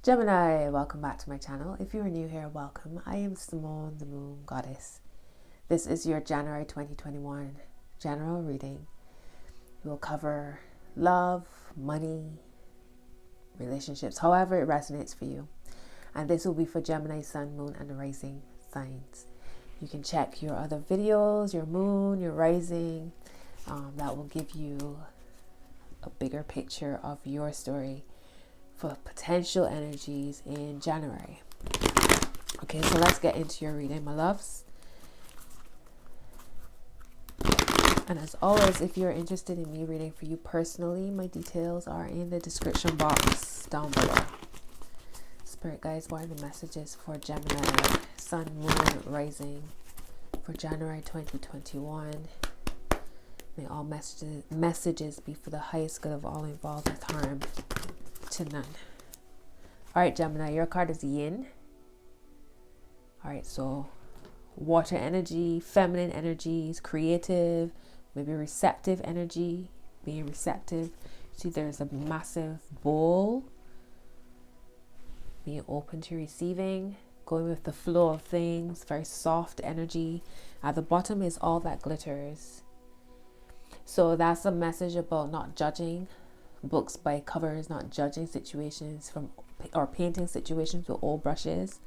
Gemini, welcome back to my channel. If you are new here, welcome. I am Simone, the Moon Goddess. This is your January 2021 general reading. We will cover love, money, relationships, however it resonates for you. And this will be for Gemini, Sun, Moon, and rising signs. You can check your other videos, your moon, your rising. That will give you a bigger picture of your story for potential energies in January. Okay, so let's get into your reading, my loves. And as always, if you're interested in me reading for you personally, my details are in the description box down below. Spirit guides, what are the messages for Gemini, Sun, Moon, Rising for January 2021? May all messages be for the highest good of all involved, with harm to none. All right, Gemini, your card is Yin. All right, so water energy, feminine energies, creative, maybe receptive energy, being receptive. See, there's a massive bowl, being open to receiving, going with the flow of things, very soft energy. At the bottom is all that glitters. So that's a message about not judging books by covers, not judging situations or painting situations with old brushes,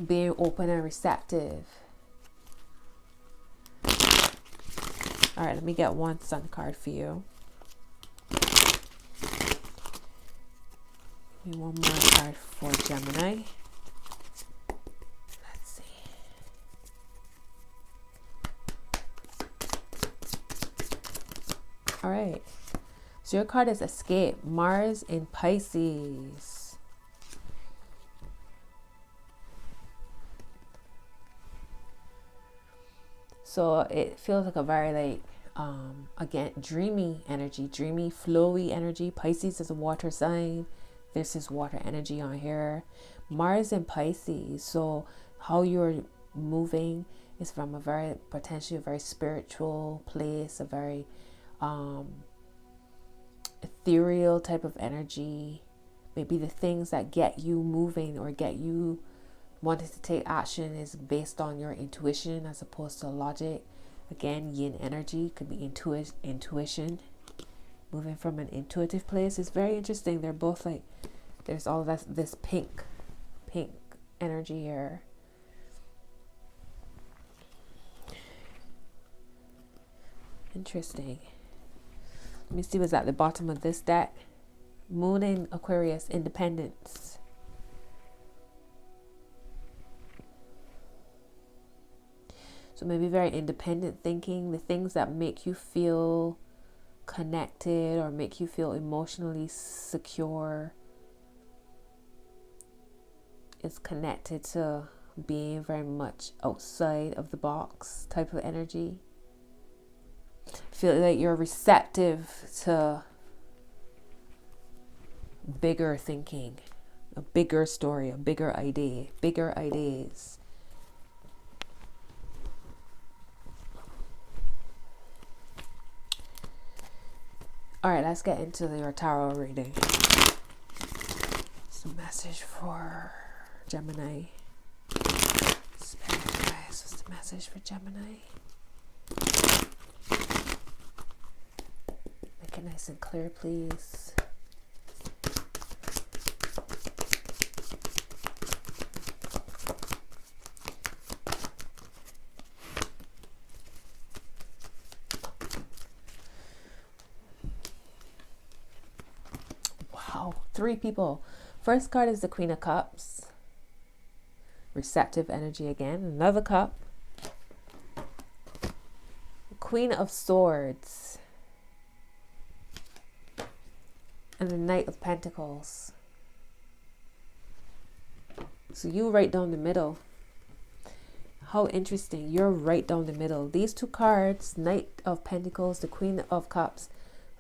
being open and receptive. All right, let me get one Sun card for you. Give me one more card for Gemini. Let's see. All right, so your card is Escape, Mars in Pisces. So it feels like a very again, dreamy energy, dreamy, flowy energy. Pisces is a water sign. This is water energy on here. Mars in Pisces. So how you're moving is from a potentially a very spiritual place, a very ethereal type of energy. Maybe the things that get you moving or get you wanting to take action is based on your intuition as opposed to logic. Again, Yin energy could be intuition, moving from an intuitive place. It's very interesting. They're both like, there's all this pink energy here. Interesting. Let me see what's at the bottom of this deck. Moon in Aquarius, independence. So maybe very independent thinking, the things that make you feel connected or make you feel emotionally secure is connected to being very much outside of the box type of energy. Feel like you're receptive to bigger thinking, a bigger story, a bigger idea, bigger ideas. All right, let's get into your tarot reading. It's a message for Gemini. Spirit guys, what's the message for Gemini? Make it nice and clear, please. Wow, 3 people. First card is the Queen of Cups. Receptive energy again. Another cup. Queen of Swords. And the Knight of Pentacles. So you right down the middle. How interesting. You're right down the middle. These 2 cards, Knight of Pentacles, the Queen of Cups,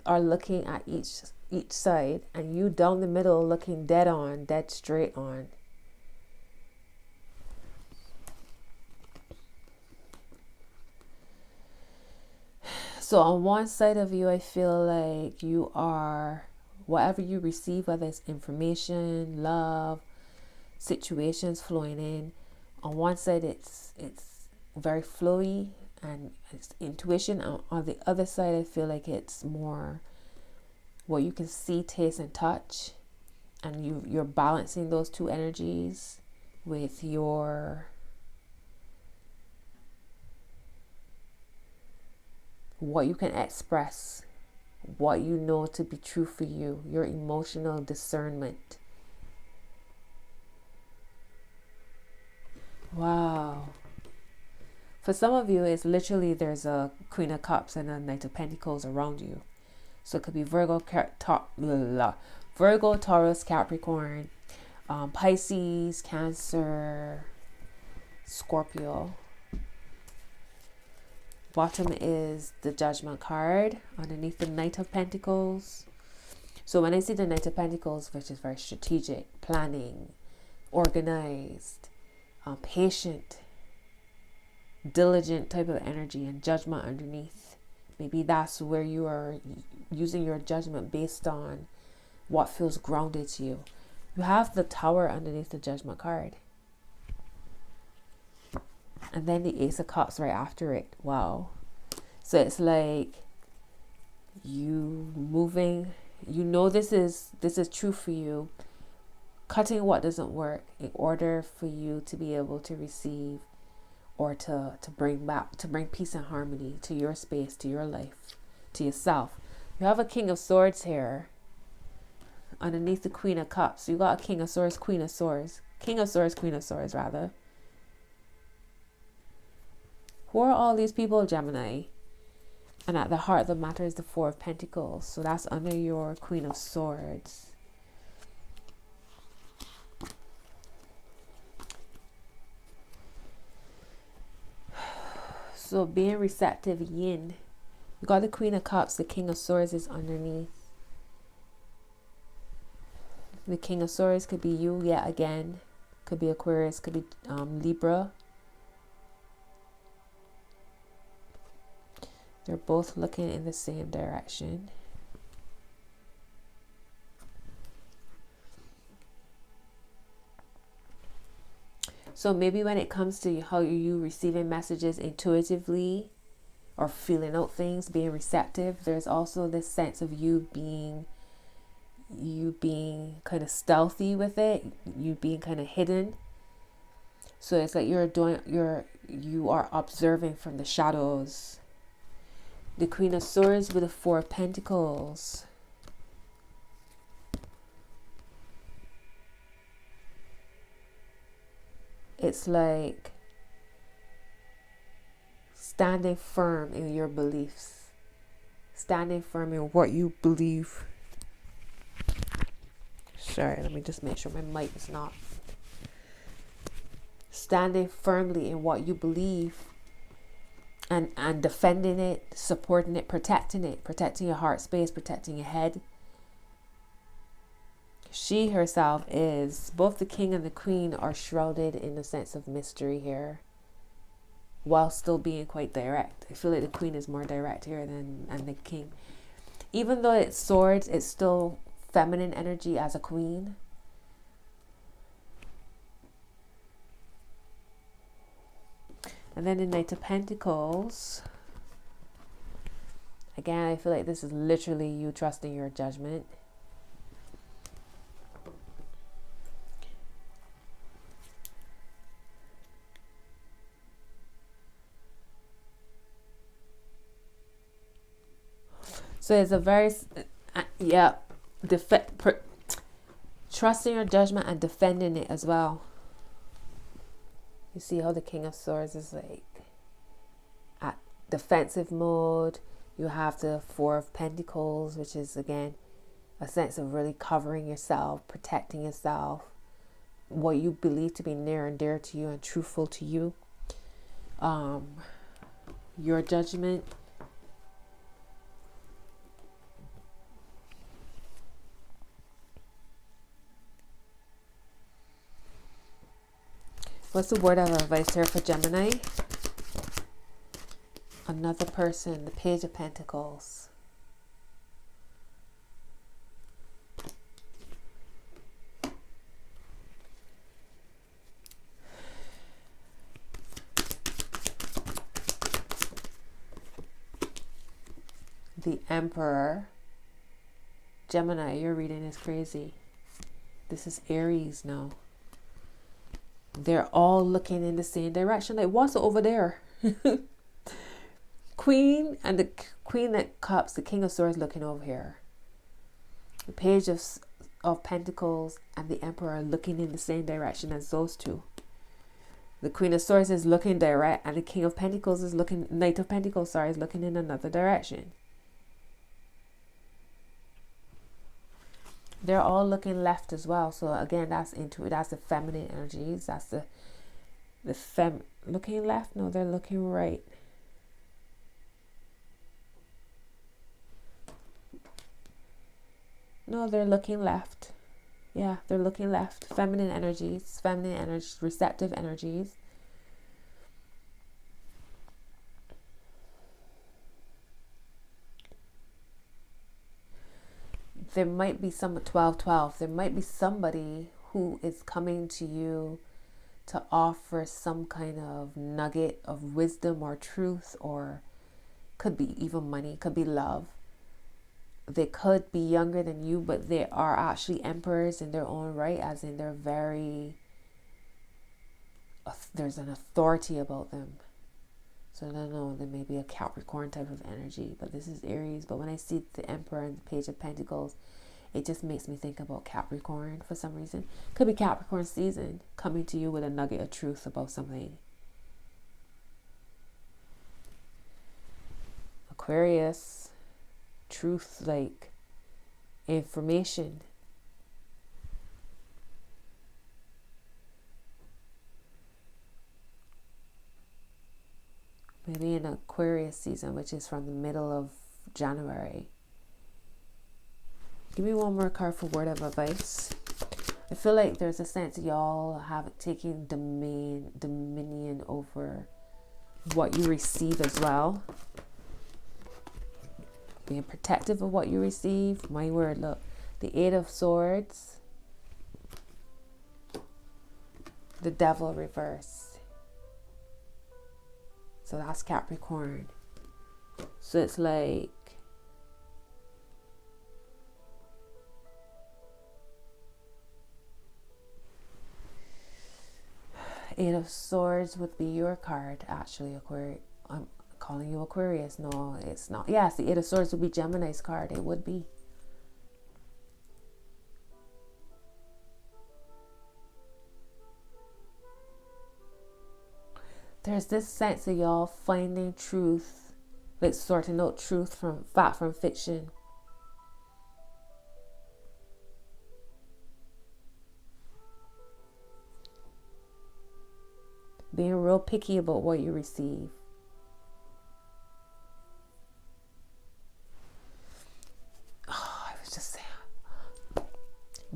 are looking at each side, and you down the middle looking dead straight on. So on one side of you, I feel like you are whatever you receive, whether it's information, love, situations flowing in, on one side it's very flowy and it's intuition. On the other side, I feel like it's more what you can see, taste, and touch, and you're balancing those two energies with your what you can express, what you know to be true for you, your emotional discernment. Wow. For some of you, it's literally there's a Queen of Cups and a Knight of Pentacles around you. So it could be Virgo, Taurus, Capricorn, Pisces, Cancer, Scorpio. Bottom is the Judgment card underneath the Knight of Pentacles. So when I see the Knight of Pentacles, which is very strategic, planning, organized, patient, diligent type of energy, and Judgment underneath, maybe that's where you are using your judgment based on what feels grounded to you. You have the Tower underneath the Judgment card, and then the Ace of Cups right after it. Wow. So it's like you moving, you know, this is true for you, cutting what doesn't work in order for you to be able to receive, or to bring peace and harmony to your space, to your life, to yourself. You have a King of Swords here underneath the Queen of Cups. You got a King of Swords, Queen of Swords, King of Swords, Queen of Swords rather. Who are all these people, Gemini? And at the heart of the matter is the Four of Pentacles. So that's under your Queen of Swords. So being receptive, yin. You got the Queen of Cups, the King of Swords is underneath. The King of Swords could be you yet again. Could be Aquarius, could be Libra. They're both looking in the same direction. So maybe when it comes to how you receiving messages intuitively or feeling out things, being receptive, there's also this sense of you being kind of stealthy with it, you being kind of hidden. So it's like you are observing from the shadows. The Queen of Swords with the Four of Pentacles. It's like standing firm in your beliefs. Standing firm in what you believe. Sorry, let me just make sure my mic is not. Standing firmly in what you believe. And defending it, supporting it, protecting your heart space, protecting your head. She herself is, both the King and the Queen are shrouded in a sense of mystery here, while still being quite direct. I feel like the Queen is more direct here than the King. Even though it's swords, it's still feminine energy as a queen. And then the Knight of Pentacles. Again, I feel like this is literally you trusting your judgment. So it's a very, trusting your judgment and defending it as well. You see how the King of Swords is like at defensive mode. You have the Four of Pentacles, which is again a sense of really covering yourself, protecting yourself, what you believe to be near and dear to you and truthful to you. Your judgment. What's the word of advice here for Gemini? Another person, the Page of Pentacles. the Emperor. Gemini, your reading is crazy. This is Aries now. They're all looking in the same direction. Like, what's over there? Queen and the Queen of Cups, the King of Swords looking over here. The Page of Pentacles and the Emperor are looking in the same direction as those two. The Queen of Swords is looking direct, and the King of Pentacles is looking, Knight of Pentacles, sorry, is looking in another direction. They're all looking left as well. So again, that's the feminine energies. That's the looking left. No, they're looking right. No, they're looking left. Yeah, they're looking left. Feminine energies, receptive energies. There might be some 12-12. There might be somebody who is coming to you to offer some kind of nugget of wisdom or truth, or could be even money, could be love. They could be younger than you, but they are actually emperors in their own right, as in they're there's an authority about them. So I don't know, there may be a Capricorn type of energy, but this is Aries. But when I see the Emperor and the Page of Pentacles, it just makes me think about Capricorn for some reason. Could be Capricorn season coming to you with a nugget of truth about something. Aquarius, truth, like information. Maybe in Aquarius season, which is from the middle of January. Give me one more card for word of advice. I feel like there's a sense y'all have taken dominion over what you receive as well. Being protective of what you receive. My word, look. The Eight of Swords. The Devil reverse. So that's Capricorn. So it's like Eight of Swords would be your card, actually, Aquarius. I'm calling you Aquarius. No, it's not. Yes, the Eight of Swords would be Gemini's card. It would be. There's this sense of y'all finding truth, like sorting out truth from fact from fiction. Being real picky about what you receive. Oh, I was just saying.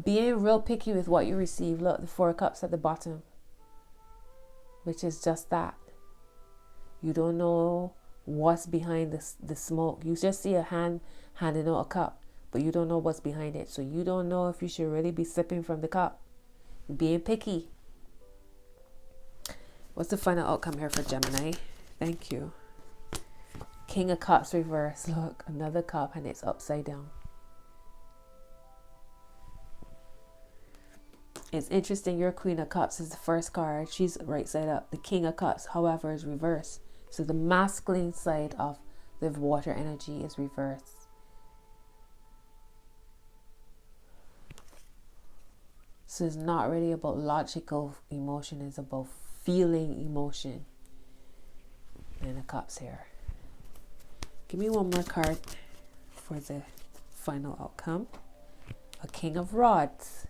Being real picky with what you receive. Look, the Four of Cups at the bottom. Which is just that. You don't know what's behind the smoke. You just see a hand handing out a cup, but you don't know what's behind it. So you don't know if you should really be sipping from the cup. Being picky. What's the final outcome here for Gemini? Thank you. King of Cups reverse. Look, another cup and it's upside down. It's interesting, your Queen of Cups is the first card. She's right side up. The King of Cups, however, is reversed. So the masculine side of the water energy is reversed. So it's not really about logical emotion. It's about feeling emotion. And the Cups here. Give me one more card for the final outcome. A King of Rods.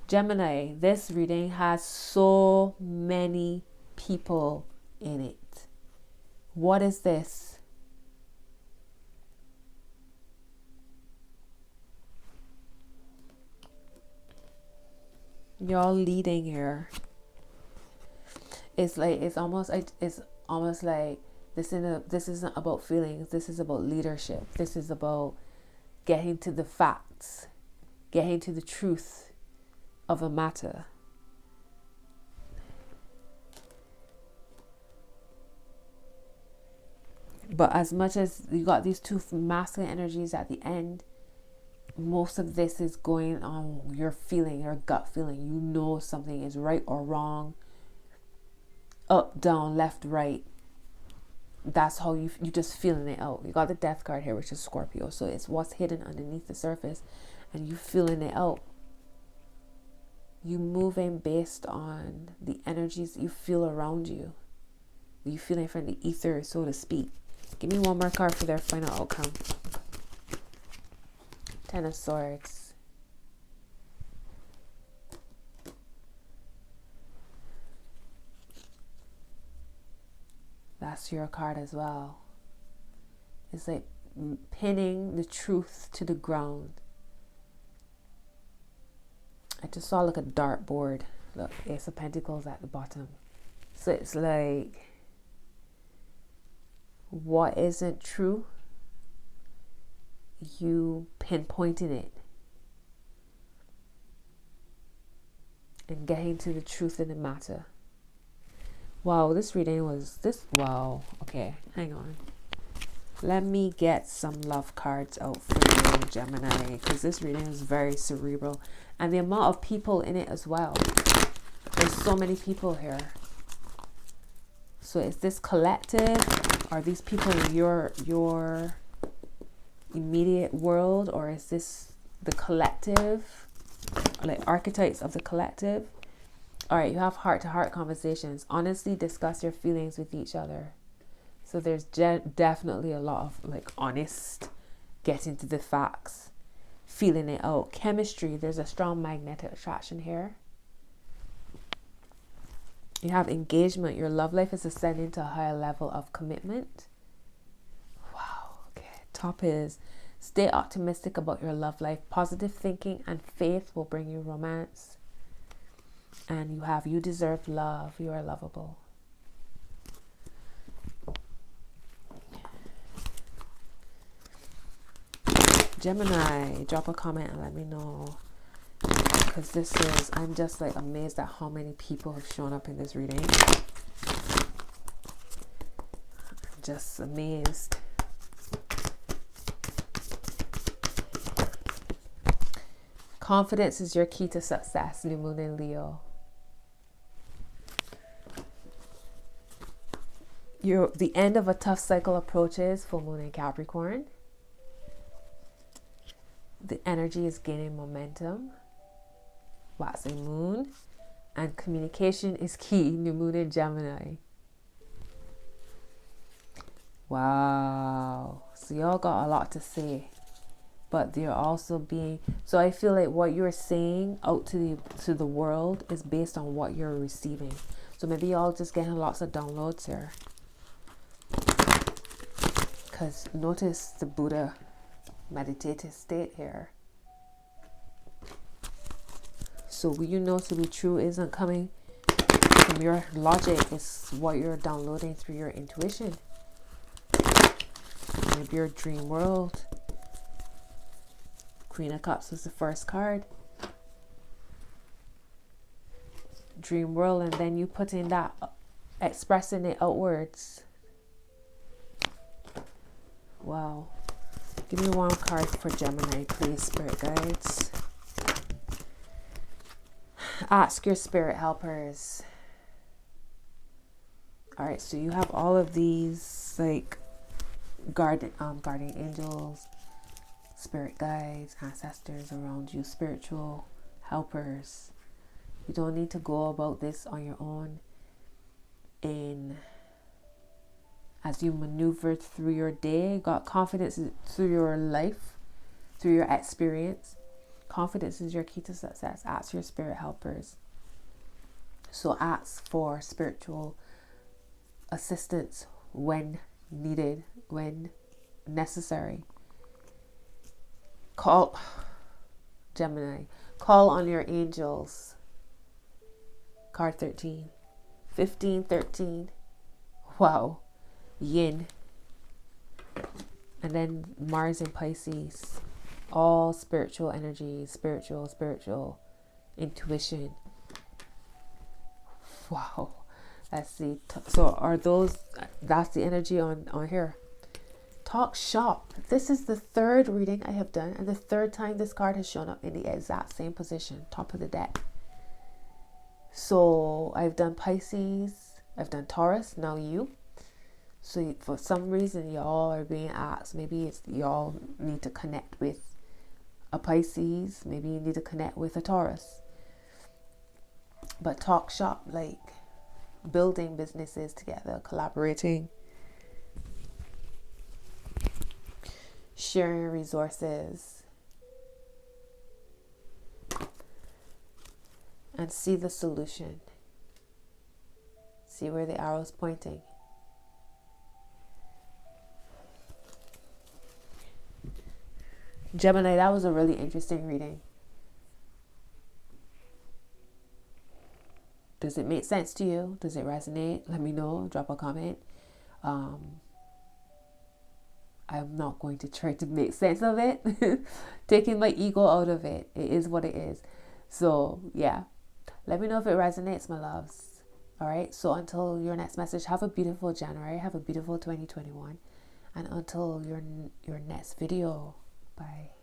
Gemini, this reading has so many people in it. What is this? Y'all leading here. It's almost like this isn't about feelings. This is about leadership. This is about getting to the facts, getting to the truth of a matter. But as much as you got these two masculine energies at the end, most of this is going on your feeling, your gut feeling. You know something is right or wrong, up, down, left, right. That's how you just feeling it out. You got the Death card here, which is Scorpio. So it's what's hidden underneath the surface, and you feeling it out. You moving based on the energies you feel around you. You feeling from the ether, so to speak. Give me one more card for their final outcome. Ten of Swords. That's your card as well. It's like pinning the truth to the ground. I just saw like a dartboard. Look, Ace of Pentacles at the bottom. So it's like, what isn't true, you pinpointing it and getting to the truth in the matter. Wow, this reading was wow. Okay, hang on. Let me get some love cards out for you, Gemini, because this reading is very cerebral. And the amount of people in it as well. There's so many people here. So is this collective? Are these people in your immediate world? Or is this the collective? Like archetypes of the collective? All right, you have heart-to-heart conversations. Honestly discuss your feelings with each other. So there's definitely a lot of like honest getting to the facts, feeling it out. Chemistry, there's a strong magnetic attraction here. You have engagement. Your love life is ascending to a higher level of commitment. Wow, okay. Top is stay optimistic about your love life. Positive thinking and faith will bring you romance. And you have you deserve love. You are lovable. Gemini, drop a comment and let me know, because this is, I'm just like amazed at how many people have shown up in this reading. I'm just amazed. Confidence is your key to success, New Moon in Leo. The end of a tough cycle approaches, Full Moon in Capricorn. The energy is gaining momentum, waxing moon, and communication is key, New Moon in Gemini. Wow. So y'all got a lot to say, but they're also being, so I feel like what you're saying out to the world is based on what you're receiving. So maybe y'all just getting lots of downloads here. Because notice the Buddha meditative state here. So what you know to be true isn't coming from your logic. It's what you're downloading through your intuition. Maybe your dream world. Queen of Cups was the first card. Dream world, and then you put in that, expressing it outwards. Wow. Give me one card for Gemini, please, spirit guides. Ask your spirit helpers. All right, so you have all of these like guardian angels, spirit guides, ancestors around you, spiritual helpers. You don't need to go about this on your own. As you maneuver through your day, got confidence through your life, through your experience. Confidence is your key to success. Ask your spirit helpers. So ask for spiritual assistance when needed, when necessary. Call, Gemini, call on your angels. Card 13. 15, 13. Wow. Yin. And then Mars in Pisces. All spiritual energy, spiritual intuition. Wow. Let's see. So are those, that's the energy on here. Talk shop. This is the third reading I have done, and the third time this card has shown up in the exact same position, top of the deck. So I've done Pisces, I've done Taurus, now you. So for some reason y'all are being asked, maybe it's y'all need to connect with a Pisces, maybe you need to connect with a Taurus. But talk shop, like building businesses together, collaborating, sharing resources, and see the solution. See where the arrow's pointing. Gemini, that was a really interesting reading. Does it make sense to you? Does it resonate? Let me know. Drop a comment. I'm not going to try to make sense of it. Taking my ego out of it. It is what it is. So, yeah. Let me know if it resonates, my loves. All right. So, until your next message, have a beautiful January. Have a beautiful 2021. And until your next video. Bye.